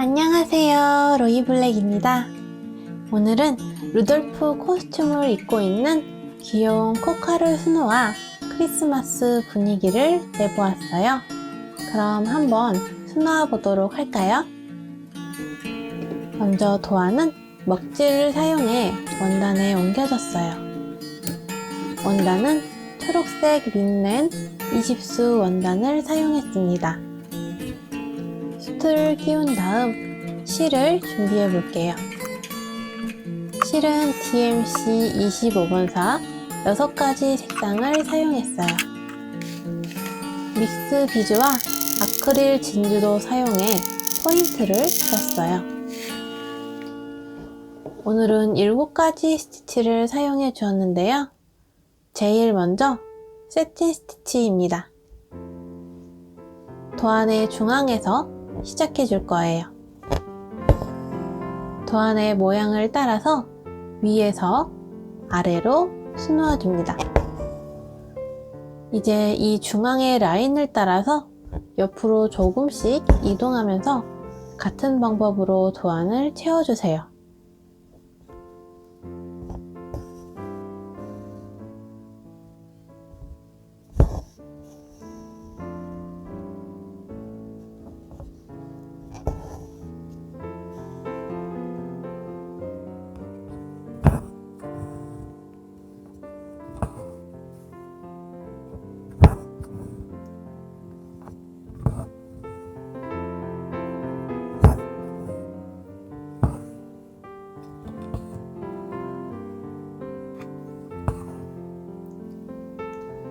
안녕하세요, 로이블랙입니다. 오늘은 루돌프 코스튬을 입고 있는 귀여운 코카를 스노와 크리스마스 분위기를 내보았어요. 그럼 한번 스노와 보도록 할까요? 먼저 도안은 먹지를 사용해 원단에 옮겨졌어요. 원단은 초록색 린넨 20수 원단을 사용했습니다. 수트를 끼운 다음 실을 준비해 볼게요. 실은 DMC 25번사 6가지 색상을 사용했어요. 믹스 비즈와 아크릴 진주도 사용해 포인트를 줬어요. 오늘은 7가지 스티치를 사용해 주었는데요. 제일 먼저 세틴 스티치입니다. 도안의 중앙에서 시작해 줄 거예요. 도안의 모양을 따라서 위에서 아래로 수놓아 줍니다. 이제 이 중앙의 라인을 따라서 옆으로 조금씩 이동하면서 같은 방법으로 도안을 채워주세요.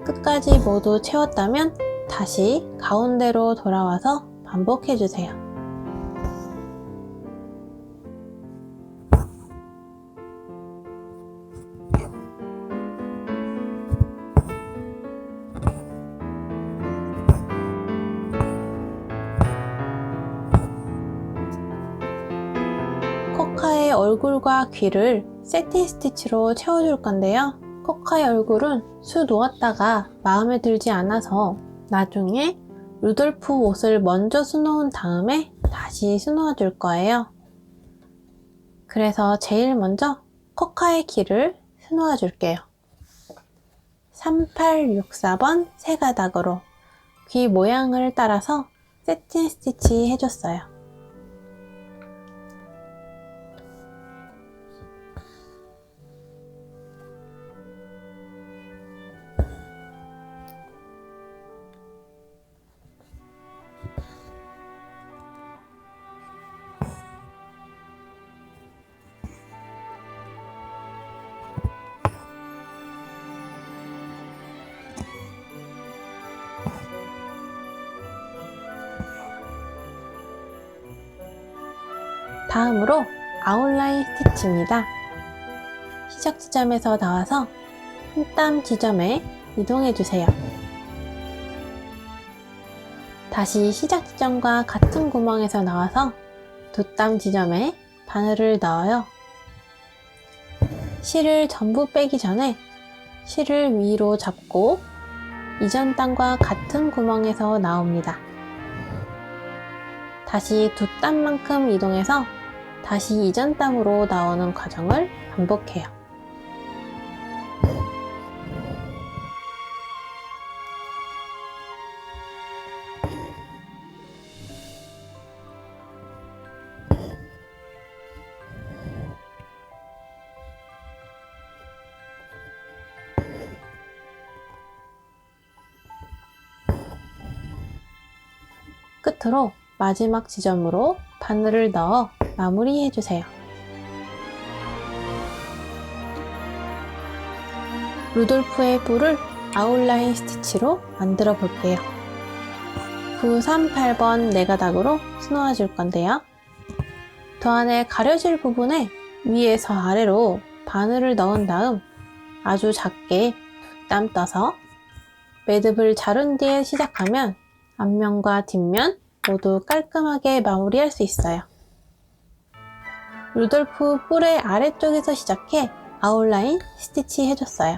끝까지 모두 채웠다면 다시 가운데로 돌아와서 반복해주세요. 코카의 얼굴과 귀를 세틴 스티치로 채워줄 건데요. 코카의 얼굴은 수 놓았다가 마음에 들지 않아서 나중에 루돌프 옷을 먼저 수놓은 다음에 다시 수놓아 줄 거예요. 그래서 제일 먼저 코카의 귀를 수놓아 줄게요. 3864번 세 가닥으로 귀 모양을 따라서 세틴 스티치 해줬어요. 다음으로 아웃라인 스티치입니다. 시작 지점에서 나와서 한 땀 지점에 이동해 주세요. 다시 시작 지점과 같은 구멍에서 나와서 2땀 지점에 바늘을 넣어요. 실을 전부 빼기 전에 실을 위로 잡고 이전 땀과 같은 구멍에서 나옵니다. 다시 2땀만큼 이동해서 다시 이전 땀으로 나오는 과정을 반복해요. 끝으로 마지막 지점으로 바늘을 넣어 마무리해주세요. 루돌프의 뿔을 아웃라인 스티치로 만들어 볼게요. 938번 4가닥으로 수놓아 줄 건데요. 도안에 가려질 부분에 위에서 아래로 바늘을 넣은 다음 아주 작게 2땀 떠서 매듭을 자른 뒤에 시작하면 앞면과 뒷면 모두 깔끔하게 마무리할 수 있어요. 루돌프 뿔의 아래쪽에서 시작해 아웃라인 스티치 해줬어요.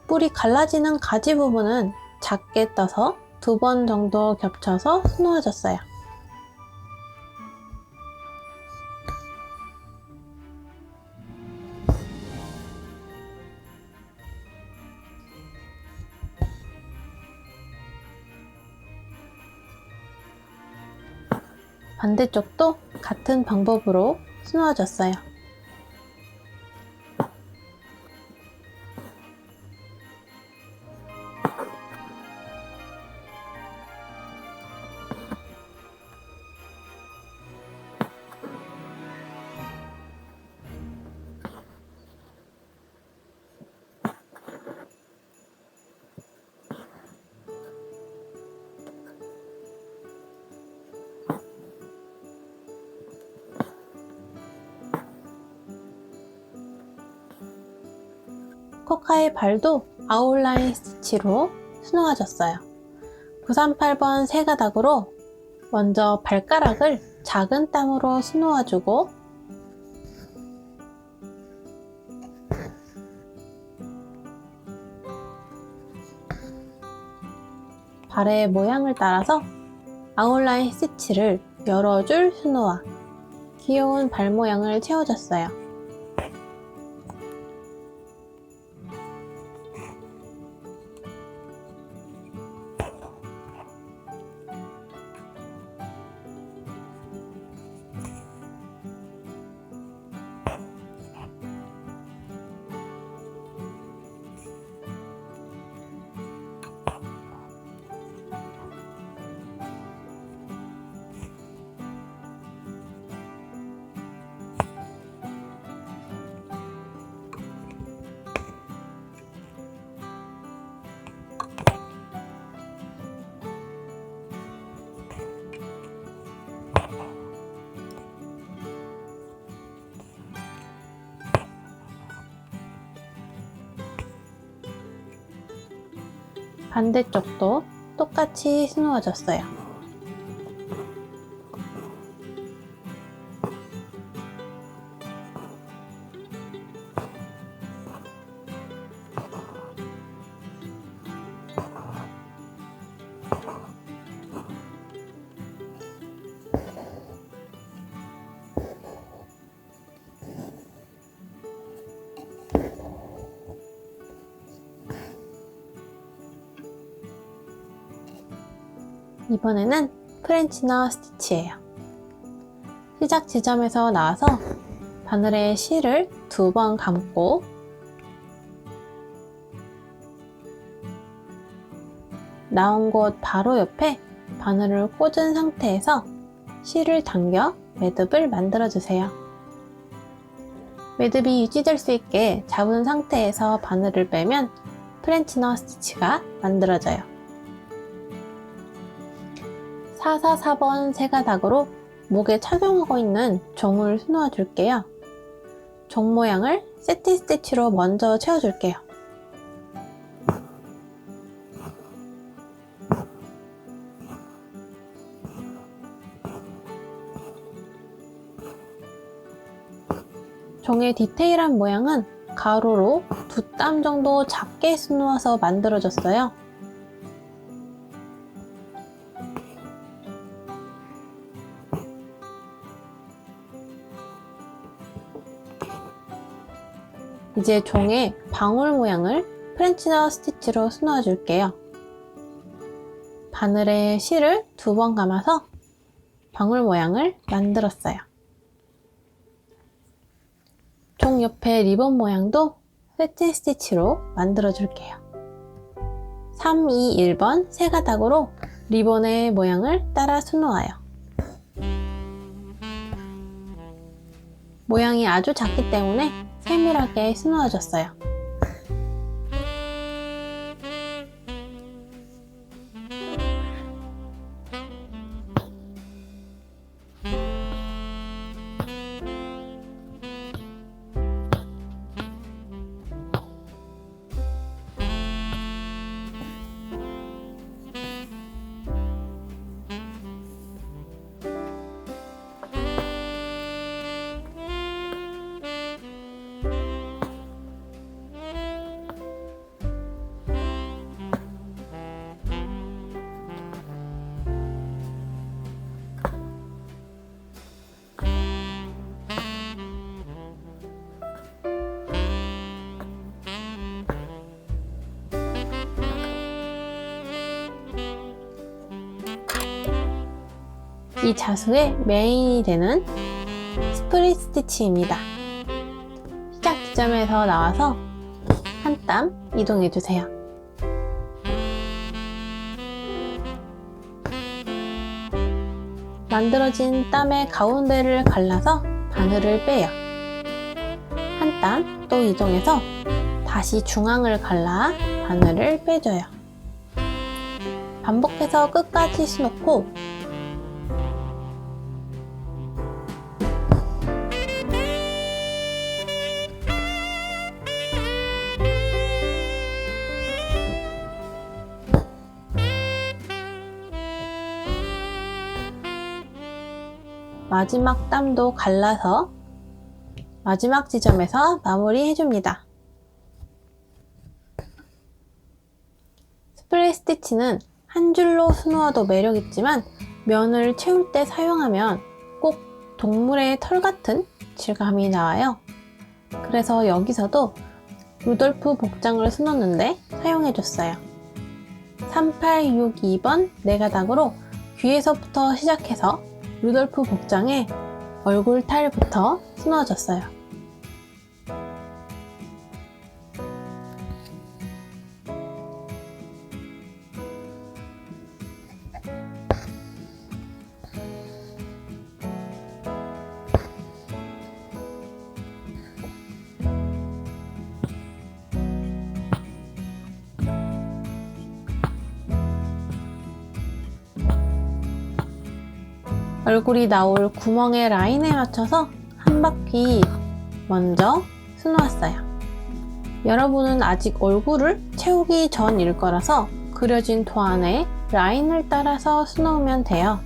뿔이 갈라지는 가지 부분은 작게 떠서 2번 정도 겹쳐서 수놓아줬어요. 반대쪽도 같은 방법으로 수놓아줬어요. 코카의 발도 아웃라인 스티치로 수놓아줬어요. 938번 세 가닥으로 먼저 발가락을 작은 땀으로 수놓아주고 발의 모양을 따라서 아웃라인 스티치를 여러 줄 수놓아 귀여운 발 모양을 채워줬어요. 반대쪽도 똑같이 수놓아줬어요. 이번에는 프렌치너 스티치예요. 시작 지점에서 나와서 바늘에 실을 2번 감고 나온 곳 바로 옆에 바늘을 꽂은 상태에서 실을 당겨 매듭을 만들어주세요. 매듭이 유지될 수 있게 잡은 상태에서 바늘을 빼면 프렌치너 스티치가 만들어져요. 444번 세 가닥으로 목에 착용하고 있는 종을 수놓아 줄게요. 종 모양을 세팅 스티치로 먼저 채워줄게요. 종의 디테일한 모양은 가로로 2땀 정도 작게 수놓아서 만들어졌어요. 이제 종의 방울 모양을 프렌치너 스티치로 수놓아 줄게요. 바늘에 실을 2번 감아서 방울 모양을 만들었어요. 종 옆에 리본 모양도 세팅 스티치로 만들어 줄게요. 3, 2, 1번 세 가닥으로 리본의 모양을 따라 수놓아요. 모양이 아주 작기 때문에 세밀하게 수놓아줬어요. 이 자수의 메인이 되는 스프릿 스티치입니다. 시작 지점에서 나와서 한 땀 이동해 주세요. 만들어진 땀의 가운데를 갈라서 바늘을 빼요. 한 땀 또 이동해서 다시 중앙을 갈라 바늘을 빼줘요. 반복해서 끝까지 수놓고 마지막 땀도 갈라서 마지막 지점에서 마무리 해줍니다. 스프레이 스티치는 한 줄로 수놓아도 매력있지만 면을 채울 때 사용하면 꼭 동물의 털 같은 질감이 나와요. 그래서 여기서도 루돌프 복장을 수놓는데 사용해줬어요. 3862번 4가닥으로 귀에서부터 시작해서 루돌프 복장에 얼굴 탈부터 수놓아줬어요. 얼굴이 나올 구멍의 라인에 맞춰서 한 바퀴 먼저 수놓았어요. 여러분은 아직 얼굴을 채우기 전일 거라서 그려진 도안의 라인을 따라서 수놓으면 돼요.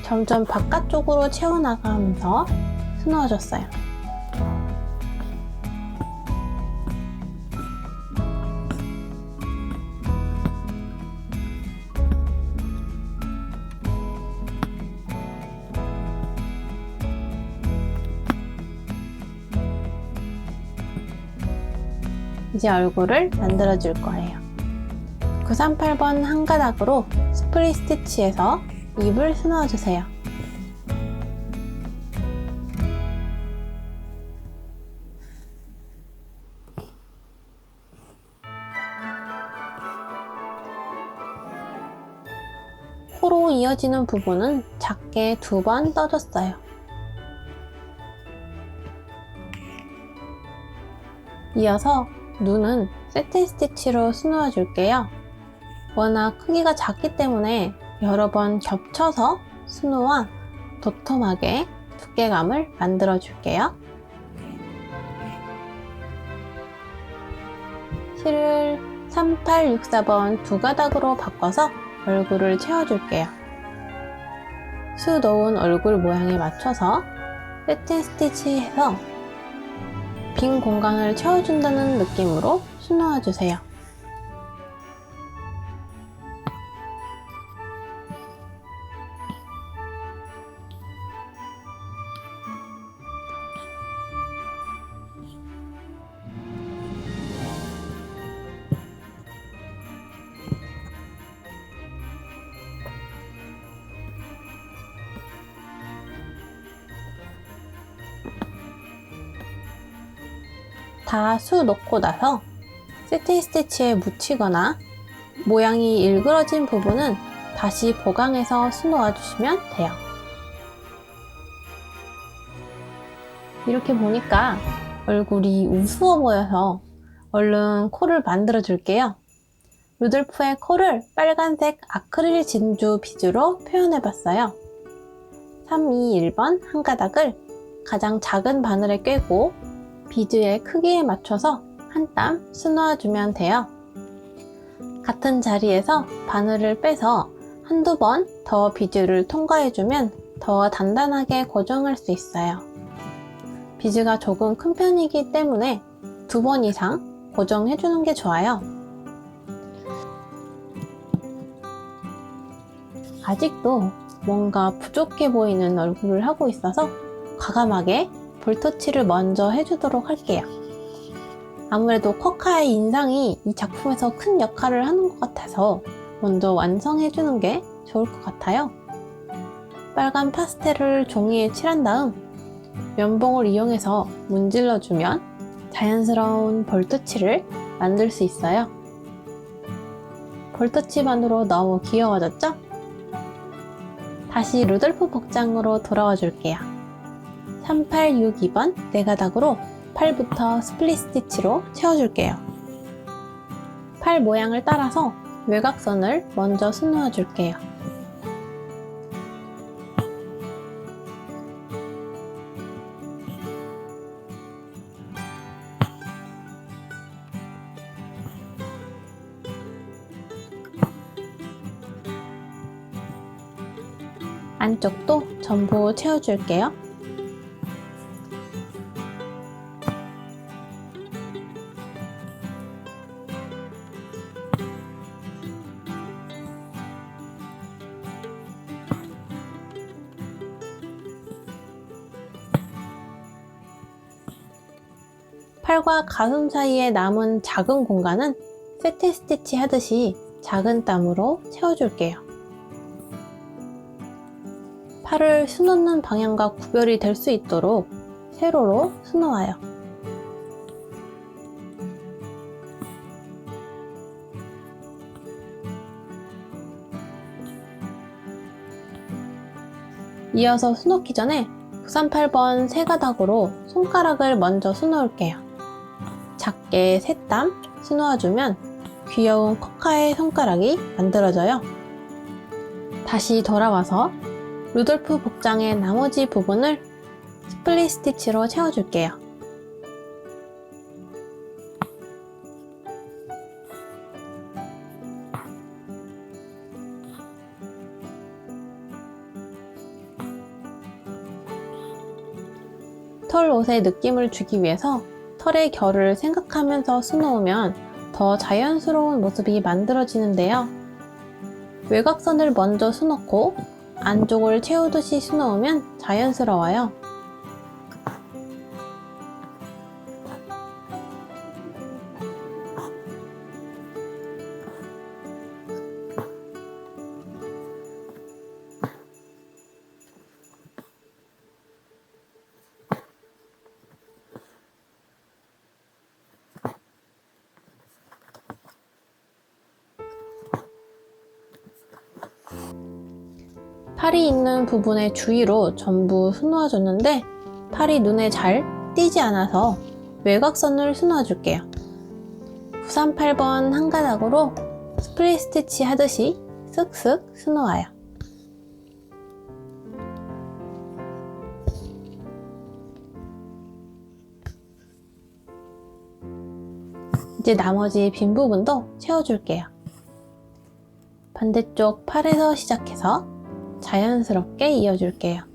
점점 바깥쪽으로 채워나가면서 수놓아줬어요. 이제 얼굴을 만들어 줄 거예요. 938번 한 가닥으로 스프릿 스티치에서 입을 수놓아 주세요. 코로 이어지는 부분은 작게 2번 떠줬어요. 이어서 눈은 세트 스티치로 수놓아 줄게요. 워낙 크기가 작기 때문에 여러 번 겹쳐서 수놓아 도톰하게 두께감을 만들어 줄게요. 실을 3864번 2가닥으로 바꿔서 얼굴을 채워줄게요. 수 놓은 얼굴 모양에 맞춰서 세트 스티치해서 빈 공간을 채워준다는 느낌으로 수놓아주세요. 다 수 놓고 나서 세트 스티치에 묻히거나 모양이 일그러진 부분은 다시 보강해서 수놓아 주시면 돼요. 이렇게 보니까 얼굴이 우스워 보여서 얼른 코를 만들어 줄게요. 루돌프의 코를 빨간색 아크릴 진주 비주로 표현해 봤어요. 321번 한 가닥을 가장 작은 바늘에 꿰고 비즈의 크기에 맞춰서 한 땀 수놓아 주면 돼요. 같은 자리에서 바늘을 빼서 한두 번 더 비즈를 통과해주면 더 단단하게 고정할 수 있어요. 비즈가 조금 큰 편이기 때문에 2번 이상 고정해주는 게 좋아요. 아직도 뭔가 부족해 보이는 얼굴을 하고 있어서 과감하게 볼터치를 먼저 해주도록 할게요. 아무래도 쿼카의 인상이 이 작품에서 큰 역할을 하는 것 같아서 먼저 완성해주는 게 좋을 것 같아요. 빨간 파스텔을 종이에 칠한 다음 면봉을 이용해서 문질러주면 자연스러운 볼터치를 만들 수 있어요. 볼터치만으로 너무 귀여워졌죠? 다시 루돌프 복장으로 돌아와 줄게요. 3862번 네가닥으로 팔부터 스플릿 스티치로 채워줄게요. 팔 모양을 따라서 외곽선을 먼저 수놓아 줄게요. 안쪽도 전부 채워줄게요. 팔과 가슴 사이에 남은 작은 공간은 세트 스티치 하듯이 작은 땀으로 채워줄게요. 팔을 수놓는 방향과 구별이 될 수 있도록 세로로 수놓아요. 이어서 수놓기 전에 938번 세 가닥으로 손가락을 먼저 수놓을게요. 작게 3땀 수놓아주면 귀여운 쿼카의 손가락이 만들어져요. 다시 돌아와서 루돌프 복장의 나머지 부분을 스플릿 스티치로 채워줄게요. 털 옷의 느낌을 주기 위해서 털의 결을 생각하면서 수놓으면 더 자연스러운 모습이 만들어지는데요. 외곽선을 먼저 수놓고 안쪽을 채우듯이 수놓으면 자연스러워요. 팔이 있는 부분의 주위로 전부 수놓아줬는데 팔이 눈에 잘 띄지 않아서 외곽선을 수놓아줄게요. 938번 한 가닥으로 스플릿 스티치 하듯이 쓱쓱 수놓아요. 이제 나머지 빈 부분도 채워줄게요. 반대쪽 팔에서 시작해서 자연스럽게 이어줄게요.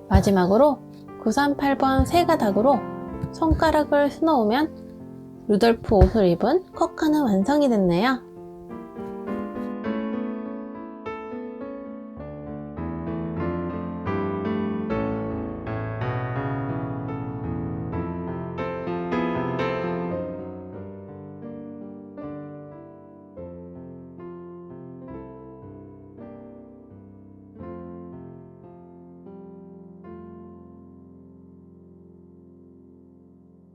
마지막으로 938번 세 가닥으로 손가락을 수놓으면 루돌프 옷을 입은 쿼카는 완성이 됐네요.